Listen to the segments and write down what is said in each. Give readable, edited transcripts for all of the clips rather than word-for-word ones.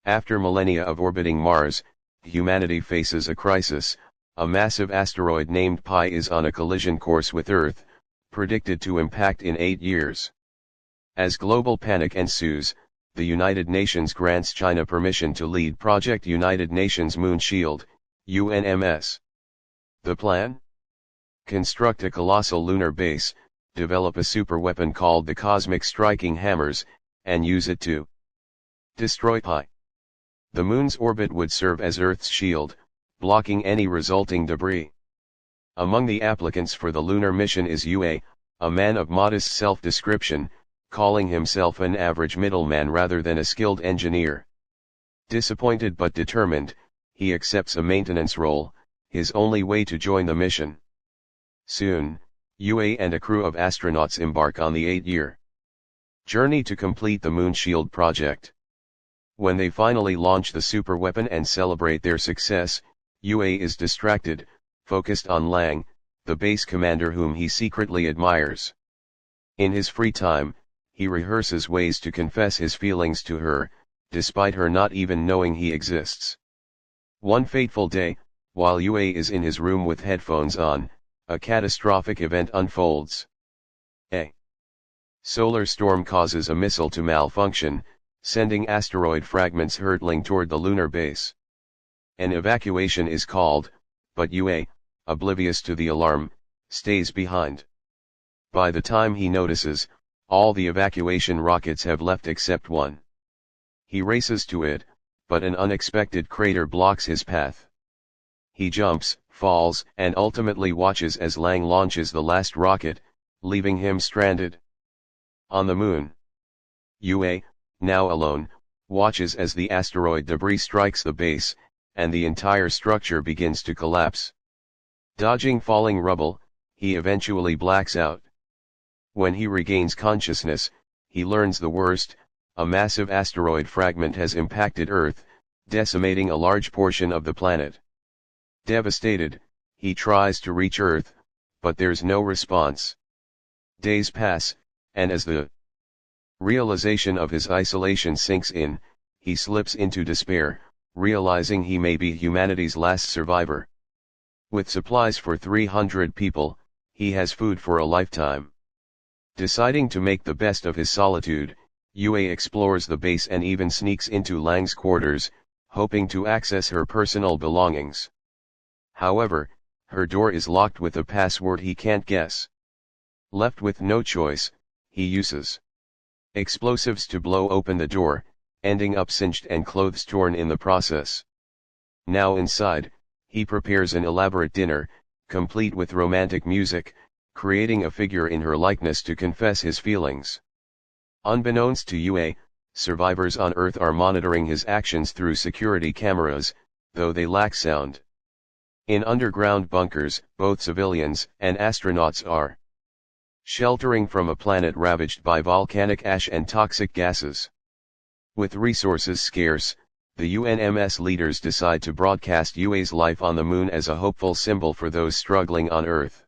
After millennia of orbiting Mars, humanity faces a crisis. A massive asteroid named Pi is on a collision course with Earth, predicted to impact in 8 years. As global panic ensues, the United Nations grants China permission to lead Project United Nations Moon Shield, UNMS. The plan? Construct a colossal lunar base, develop a superweapon called the Cosmic Striking Hammers, and use it to destroy Pi. The Moon's orbit would serve as Earth's shield, blocking any resulting debris. Among the applicants for the lunar mission is Yue, a man of modest self-description, calling himself an average middleman rather than a skilled engineer. Disappointed but determined, he accepts a maintenance role, his only way to join the mission. Soon, Yue and a crew of astronauts embark on the 8-year journey to complete the Moon Shield project. When they finally launch the superweapon and celebrate their success, Yue is distracted, focused on Lang, the base commander whom he secretly admires. In his free time, he rehearses ways to confess his feelings to her, despite her not even knowing he exists. One fateful day, while Yue is in his room with headphones on, a catastrophic event unfolds. A solar storm causes a missile to malfunction, sending asteroid fragments hurtling toward the lunar base. An evacuation is called, but Yue, oblivious to the alarm, stays behind. By the time he notices, all the evacuation rockets have left except one. He races to it, but an unexpected crater blocks his path. He jumps, falls, and ultimately watches as Lang launches the last rocket, leaving him stranded on the Moon. Yue, now alone, watches as the asteroid debris strikes the base, and the entire structure begins to collapse. Dodging falling rubble, he eventually blacks out. When he regains consciousness, he learns the worst: a massive asteroid fragment has impacted Earth, decimating a large portion of the planet. Devastated, he tries to reach Earth, but there's no response. Days pass, and as the realization of his isolation sinks in, he slips into despair, realizing he may be humanity's last survivor. With supplies for 300 people, he has food for a lifetime. Deciding to make the best of his solitude, Yue explores the base and even sneaks into Lang's quarters, hoping to access her personal belongings. However, her door is locked with a password he can't guess. Left with no choice, he uses explosives to blow open the door, ending up singed and clothes torn in the process. Now inside, he prepares an elaborate dinner, complete with romantic music, creating a figure in her likeness to confess his feelings. Unbeknownst to Yue, survivors on Earth are monitoring his actions through security cameras, though they lack sound. In underground bunkers, both civilians and astronauts are sheltering from a planet ravaged by volcanic ash and toxic gases. With resources scarce, the UNMS leaders decide to broadcast Yue's life on the Moon as a hopeful symbol for those struggling on Earth.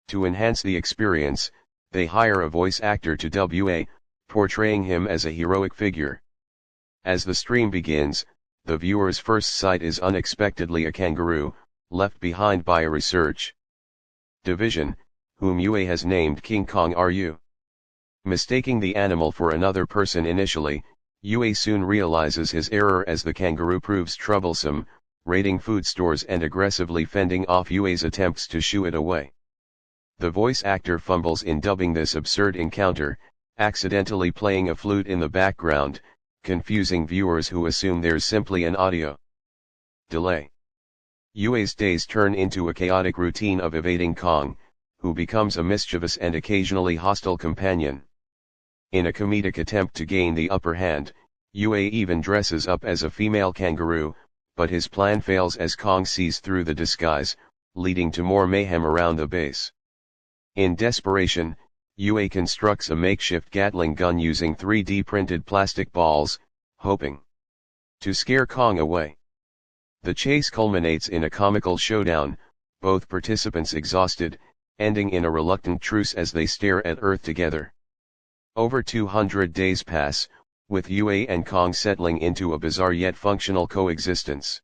To enhance the experience, they hire a voice actor to dub Yue, portraying him as a heroic figure. As the stream begins, the viewer's first sight is unexpectedly a kangaroo, left behind by a research division, whom Yue has named King Kong Ru. Mistaking the animal for another person initially, Yue soon realizes his error as the kangaroo proves troublesome, raiding food stores and aggressively fending off Yue's attempts to shoo it away. The voice actor fumbles in dubbing this absurd encounter, accidentally playing a flute in the background, confusing viewers who assume there's simply an audio delay. Yue's days turn into a chaotic routine of evading Kong, who becomes a mischievous and occasionally hostile companion. In a comedic attempt to gain the upper hand, Yue even dresses up as a female kangaroo, but his plan fails as Kong sees through the disguise, leading to more mayhem around the base. In desperation, Yue constructs a makeshift Gatling gun using 3D printed plastic balls, hoping to scare Kong away. The chase culminates in a comical showdown, both participants exhausted, ending in a reluctant truce as they stare at Earth together. Over 200 days pass, with Yue and Kong settling into a bizarre yet functional coexistence.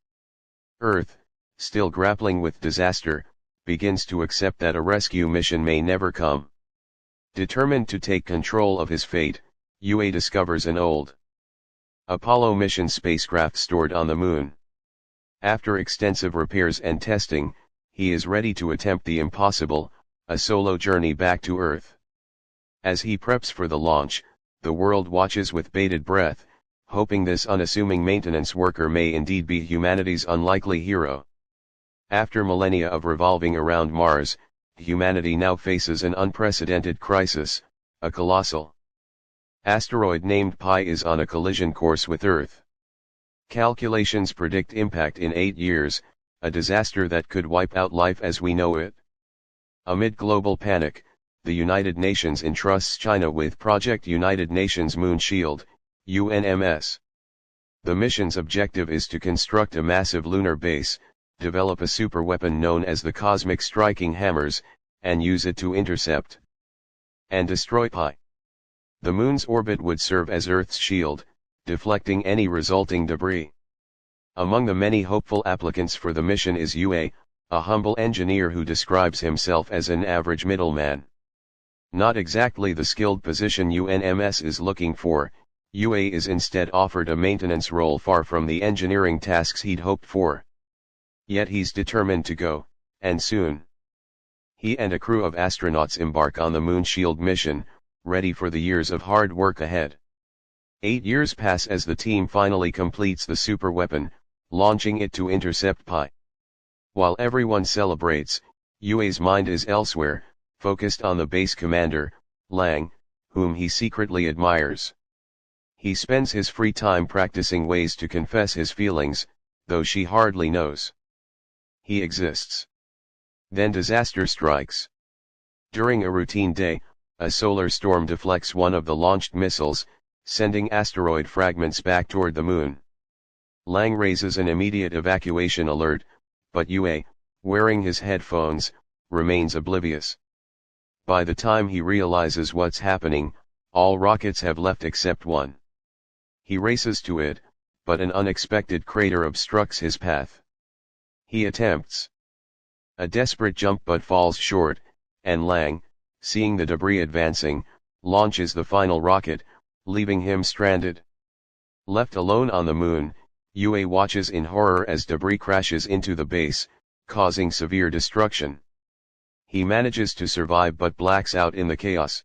Earth, still grappling with disaster, begins to accept that a rescue mission may never come. Determined to take control of his fate, Yue discovers an old Apollo mission spacecraft stored on the moon. After extensive repairs and testing, he is ready to attempt the impossible, a solo journey back to Earth. As he preps for the launch, the world watches with bated breath, hoping this unassuming maintenance worker may indeed be humanity's unlikely hero. After millennia of revolving around Mars, humanity now faces an unprecedented crisis, a colossal asteroid named Pi is on a collision course with Earth. Calculations predict impact in 8 years, a disaster that could wipe out life as we know it. Amid global panic, the United Nations entrusts China with Project United Nations Moon Shield, UNMS. The mission's objective is to construct a massive lunar base, develop a superweapon known as the Cosmic Striking Hammers, and use it to intercept and destroy Pi. The moon's orbit would serve as Earth's shield, deflecting any resulting debris. Among the many hopeful applicants for the mission is Yue, a humble engineer who describes himself as an average middleman. Not exactly the skilled position UNMS is looking for, Yue is instead offered a maintenance role far from the engineering tasks he'd hoped for. Yet he's determined to go, and soon. He and a crew of astronauts embark on the Moon Shield mission, ready for the years of hard work ahead. 8 years pass as the team finally completes the superweapon, launching it to intercept Pi. While everyone celebrates, Yue's mind is elsewhere, focused on the base commander, Lang, whom he secretly admires. He spends his free time practicing ways to confess his feelings, though she hardly knows he exists. Then disaster strikes. During a routine day, a solar storm deflects one of the launched missiles, sending asteroid fragments back toward the moon. Lang raises an immediate evacuation alert, but Yue, wearing his headphones, remains oblivious. By the time he realizes what's happening, all rockets have left except one. He races to it, but an unexpected crater obstructs his path. He attempts a desperate jump but falls short, and Lang, seeing the debris advancing, launches the final rocket, leaving him stranded. Left alone on the moon, Yue watches in horror as debris crashes into the base, causing severe destruction. He manages to survive but blacks out in the chaos.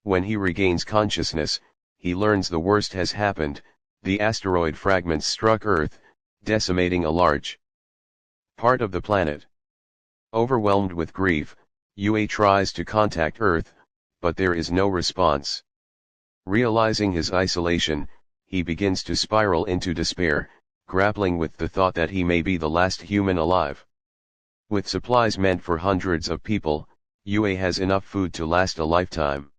When he regains consciousness, he learns the worst has happened. The asteroid fragments struck Earth, decimating a large part of the planet. Overwhelmed with grief, Yue tries to contact Earth, but there is no response. Realizing his isolation, he begins to spiral into despair, grappling with the thought that he may be the last human alive. With supplies meant for hundreds of people, Yue has enough food to last a lifetime.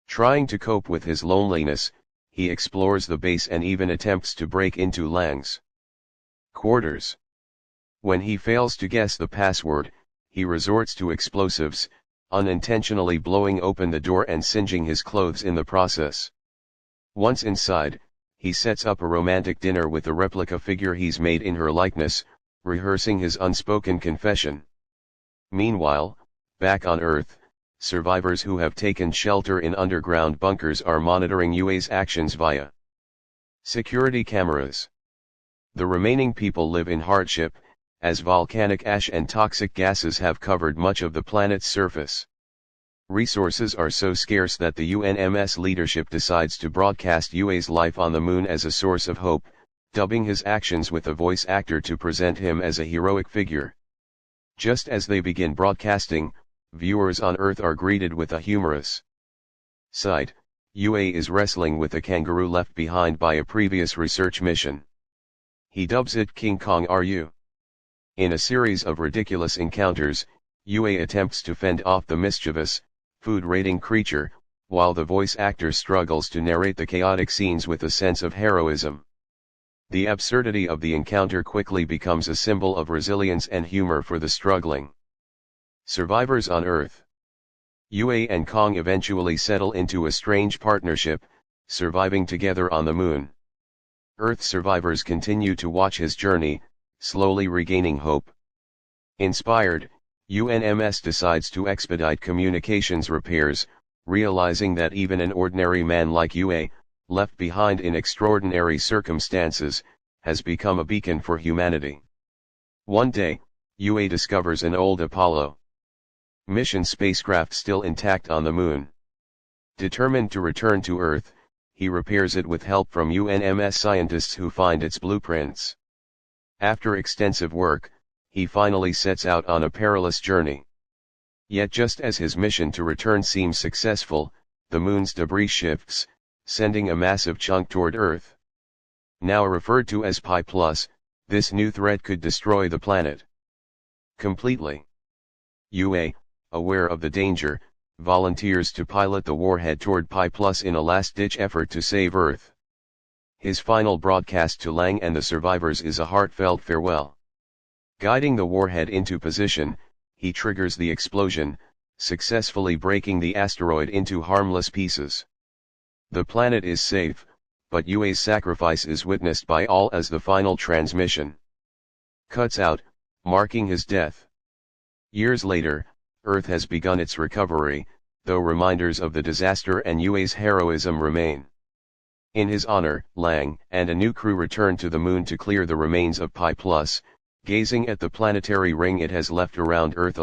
Trying to cope with his loneliness, he explores the base and even attempts to break into Lang's quarters. When he fails to guess the password, he resorts to explosives, unintentionally blowing open the door and singeing his clothes in the process. Once inside, he sets up a romantic dinner with the replica figure he's made in her likeness, rehearsing his unspoken confession. Meanwhile, back on Earth, survivors who have taken shelter in underground bunkers are monitoring Yue's actions via security cameras. The remaining people live in hardship, as volcanic ash and toxic gases have covered much of the planet's surface. Resources are so scarce that the UNMS leadership decides to broadcast Yue's life on the moon as a source of hope, dubbing his actions with a voice actor to present him as a heroic figure. Just as they begin broadcasting, viewers on Earth are greeted with a humorous sight. Yue is wrestling with a kangaroo left behind by a previous research mission. He dubs it King Kong RU. In a series of ridiculous encounters, Yue attempts to fend off the mischievous, food-raiding creature, while the voice actor struggles to narrate the chaotic scenes with a sense of heroism. The absurdity of the encounter quickly becomes a symbol of resilience and humor for the struggling survivors on Earth. Yue and Kong eventually settle into a strange partnership, surviving together on the moon. Earth survivors continue to watch his journey, slowly regaining hope. Inspired, UNMS decides to expedite communications repairs, realizing that even an ordinary man like UA, left behind in extraordinary circumstances, has become a beacon for humanity. One day, UA discovers an old Apollo mission spacecraft still intact on the moon. Determined to return to Earth, he repairs it with help from UNMS scientists who find its blueprints. After extensive work, he finally sets out on a perilous journey. Yet just as his mission to return seems successful, the moon's debris shifts, sending a massive chunk toward Earth. Now referred to as Pi+, this new threat could destroy the planet completely. UA, aware of the danger, volunteers to pilot the warhead toward Pi+ in a last-ditch effort to save Earth. His final broadcast to Lang and the survivors is a heartfelt farewell. Guiding the warhead into position, he triggers the explosion, successfully breaking the asteroid into harmless pieces. The planet is safe, but UA's sacrifice is witnessed by all as the final transmission cuts out, marking his death. Years later, Earth has begun its recovery, though reminders of the disaster and UA's heroism remain. In his honor, Lang and a new crew return to the moon to clear the remains of Pi+, gazing at the planetary ring it has left around Earth.